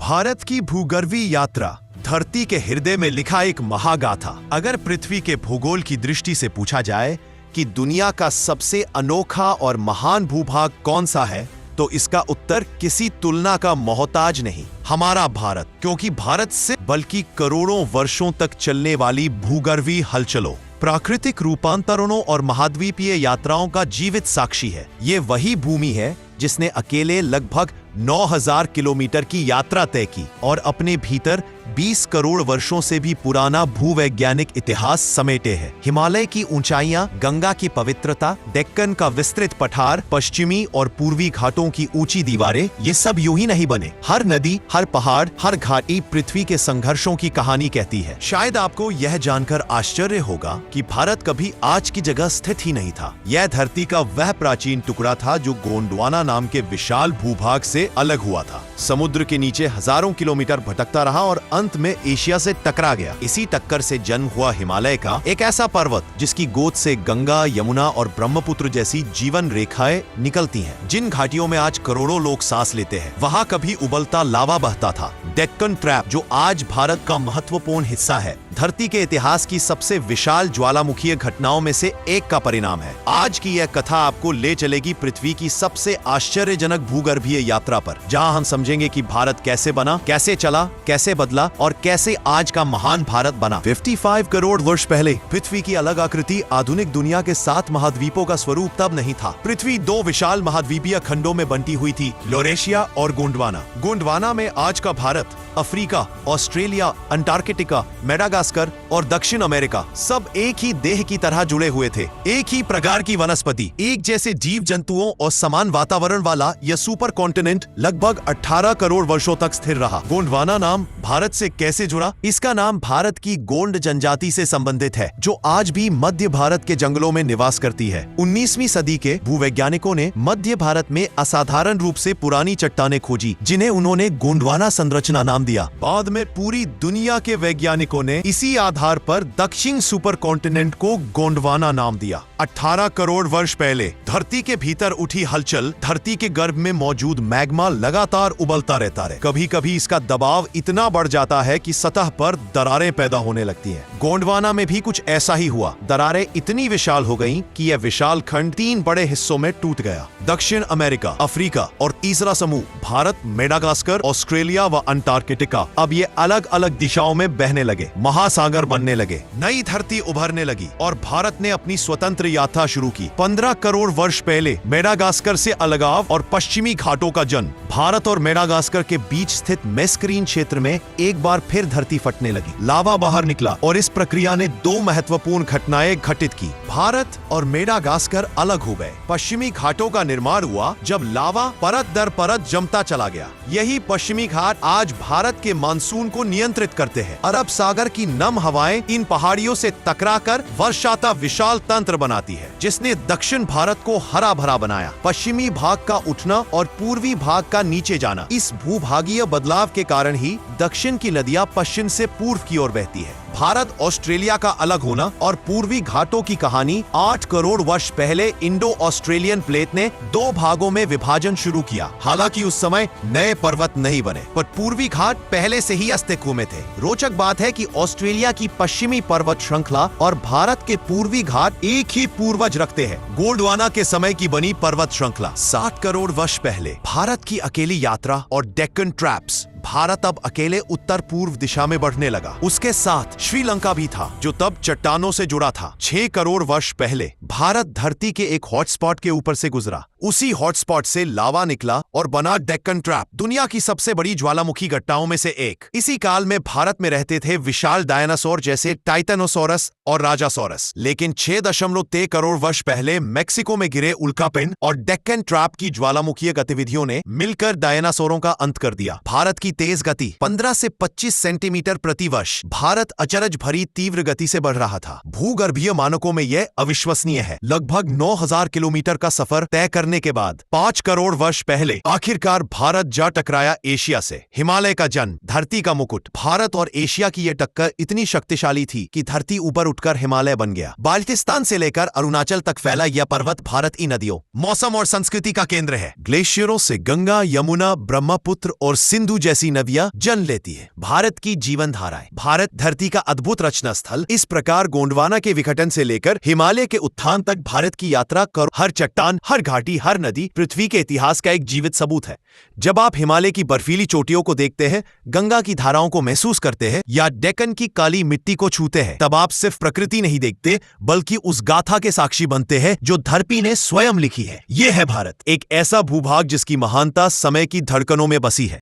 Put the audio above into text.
भारत की भूगर्भीय यात्रा धरती के हृदय में लिखा एक महागाथा। अगर पृथ्वी के भूगोल की दृष्टि से पूछा जाए कि दुनिया का सबसे अनोखा और महान भूभाग कौन सा है, तो इसका उत्तर किसी तुलना का मोहताज नहीं, हमारा भारत। क्योंकि भारत से बल्कि करोड़ों वर्षों तक चलने वाली भूगर्भीय हलचलों, प्राकृतिक रूपांतरणों और महाद्वीपीय यात्राओं का जीवित साक्षी है। ये वही भूमि है जिसने अकेले लगभग 9000 किलोमीटर की यात्रा तय की और अपने भीतर 20 करोड़ वर्षों से भी पुराना भूवैज्ञानिक इतिहास समेटे है। हिमालय की ऊंचाइयां, गंगा की पवित्रता, डेक्कन का विस्तृत पठार, पश्चिमी और पूर्वी घाटों की ऊंची दीवारें, ये सब यूं ही नहीं बने। हर नदी, हर पहाड़, हर घाटी पृथ्वी के संघर्षों की कहानी कहती है। शायद आपको यह जानकर आश्चर्य होगा कि भारत कभी आज की जगह स्थित ही नहीं था। यह धरती का वह प्राचीन टुकड़ा था जो गोंडवाना नाम के विशाल भूभाग से अलग हुआ था। समुद्र के नीचे हजारों किलोमीटर भटकता रहा और अंत में एशिया से टकरा गया। इसी टक्कर से जन्म हुआ हिमालय का एक ऐसा पर्वत जिसकी गोद से गंगा, यमुना और ब्रह्मपुत्र जैसी जीवन रेखाएं निकलती हैं। जिन घाटियों में आज करोड़ों लोग सांस लेते हैं, वहां कभी उबलता लावा बहता था। डेक्कन ट्रैप, जो आज भारत का महत्वपूर्ण हिस्सा है, धरती के इतिहास की सबसे विशाल ज्वालामुखीय घटनाओं में से एक का परिणाम है। आज की यह कथा आपको ले चलेगी पृथ्वी की सबसे आश्चर्यजनक भूगर्भीय यात्रा पर, जहां हम समझेंगे कि भारत कैसे बना, कैसे चला, कैसे बदला और कैसे आज का महान भारत बना। 55 करोड़ वर्ष पहले पृथ्वी की अलग आकृति, आधुनिक दुनिया के 7 महाद्वीपों का स्वरूप तब नहीं था। पृथ्वी 2 विशाल महाद्वीपीय खंडों में बंटी हुई थी, लॉरेशिया और गोंडवाना। गोंडवाना में आज का Bharat, Africa, Australia, Antarctica, Madagascar और दक्षिण अमेरिका सब एक ही देह की तरह जुड़े हुए थे। एक ही प्रकार की वनस्पति, एक जैसे जीव जंतुओं और समान वातावरण वाला यह सुपर कॉन्टिनेंट लगभग 18 करोड़ वर्षों तक स्थिर रहा। गोंडवाना नाम भारत से कैसे जुड़ा? इसका नाम भारत की गोंड जनजाति से संबंधित है, जो आज भी मध्य भारत के जंगलों में निवास करती है। 19वीं सदी के भूवैज्ञानिकों ने मध्य भारत में असाधारण रूप से पुरानी चट्टानें खोजी, जिन्हें उन्होंने गोंडवाना संरचना नाम दिया। बाद में पूरी दुनिया के वैज्ञानिकों ने इसी आधार पर दक्षिण सुपर कॉन्टिनेंट को गोंडवाना नाम दिया। 18 करोड़ वर्ष पहले धरती के भीतर उठी हलचल, धरती के गर्भ में मौजूद मैग्मा लगातार उबलता रहता है। कभी कभी इसका दबाव इतना बढ़ जाता है कि सतह पर दरारें पैदा होने लगती हैं। गोंडवाना में भी कुछ ऐसा ही हुआ। दरारें इतनी विशाल हो गईं कि यह विशाल खंड 3 बड़े हिस्सों में टूट गया। दक्षिण अमेरिका, अफ्रीका और तीसरा समूह भारत, मेडागास्कर, ऑस्ट्रेलिया व अंटार्कटिका अब ये अलग अलग दिशाओं में बहने लगे, महासागर बनने लगे, नई धरती उभरने लगी और भारत ने अपनी स्वतंत्र यात्रा शुरू की। 15 करोड़ वर्ष पहले मेडागास्कर से अलगाव और पश्चिमी घाटों का जन्म। भारत और मेडागास्कर के बीच स्थित मेस्करीन क्षेत्र में एक बार फिर धरती फटने लगी, लावा बाहर निकला और इस प्रक्रिया ने 2 महत्वपूर्ण घटनाएं घटित की। भारत और मेडागास्कर अलग हो गए। पश्चिमी घाटों का निर्माण हुआ जब लावा परत दर परत जमता चला गया। यही पश्चिमी घाट आज भारत के मानसून को नियंत्रित करते हैं। अरब सागर की नम हवाएं इन पहाड़ियों से टकराकर वर्षाता विशाल तंत्र बनाती है, जिसने दक्षिण भारत को हरा भरा बनाया। पश्चिमी भाग का उठना और पूर्वी भाग का नीचे जाना, इस भूभागीय बदलाव के कारण ही दक्षिण की नदियां पश्चिम से पूर्व की ओर बहती है। भारत ऑस्ट्रेलिया का अलग होना और पूर्वी घाटों की कहानी 8 करोड़ वर्ष पहले इंडो ऑस्ट्रेलियन प्लेट ने 2 भागों में विभाजन शुरू किया। हालांकि उस समय नए पर्वत नहीं बने, पर पूर्वी घाट पहले से ही अस्तित्व में थे। रोचक बात है कि ऑस्ट्रेलिया की पश्चिमी पर्वत श्रृंखला और भारत के पूर्वी घाट एक ही पूर्वज रखते हैं, गोंडवाना के समय की बनी पर्वत श्रृंखला। 60 करोड़ वर्ष पहले भारत की अकेली यात्रा और डेक्कन ट्रैप्स, भारत अब अकेले उत्तर पूर्व दिशा में बढ़ने लगा। उसके साथ श्रीलंका भी था, जो तब चट्टानों से जुड़ा था। 6 करोड़ वर्ष पहले भारत धरती के एक हॉटस्पॉट के ऊपर से गुजरा। उसी हॉटस्पॉट से लावा निकला और बना डेक्कन ट्रैप, दुनिया की सबसे बड़ी ज्वालामुखी घटनाओं में से एक। इसी काल में भारत में रहते थे विशाल डायनासोर जैसे टाइटेनोसोरस और राजासोरस। लेकिन 6.3 करोड़ वर्ष पहले मैक्सिको में गिरे उल्कापिंड और डेक्कन ट्रैप की ज्वालामुखीय गतिविधियों ने मिलकर डायनासोरों का अंत कर दिया। भारत की तेज गति 15 से 25 सेंटीमीटर प्रति वर्ष, भारत अचरज भरी तीव्र गति से बढ़ रहा था। भूगर्भीय मानकों में यह अविश्वसनीय है। लगभग 9000 किलोमीटर का सफर तय करने करने के बाद 5 करोड़ वर्ष पहले आखिरकार भारत जा टकराया एशिया से। हिमालय का जन्म, धरती का मुकुट। भारत और एशिया की यह टक्कर इतनी शक्तिशाली थी कि धरती ऊपर उठकर हिमालय बन गया। बाल्टिस्तान से लेकर अरुणाचल तक फैला यह पर्वत भारत की नदियों, मौसम और संस्कृति का केंद्र है। ग्लेशियरों से गंगा, यमुना, ब्रह्मपुत्र और सिंधु जैसी नदियां जन्म लेती है। भारत की जीवन धाराएं। भारत धरती का अद्भुत रचना स्थल। इस प्रकार गोंडवाना के विघटन से लेकर हिमालय के उत्थान तक भारत की यात्रा कर हर चट्टान, हर घाटी, हर नदी पृथ्वी के इतिहास का एक जीवित सबूत है। जब आप हिमालय की बर्फीली चोटियों को देखते हैं, गंगा की धाराओं को महसूस करते हैं या डेक्कन की काली मिट्टी को छूते हैं, तब आप सिर्फ प्रकृति नहीं देखते बल्कि उस गाथा के साक्षी बनते हैं जो धरती ने स्वयं लिखी है। यह है भारत, एक ऐसा भूभाग जिसकी महानता समय की धड़कनों में बसी है।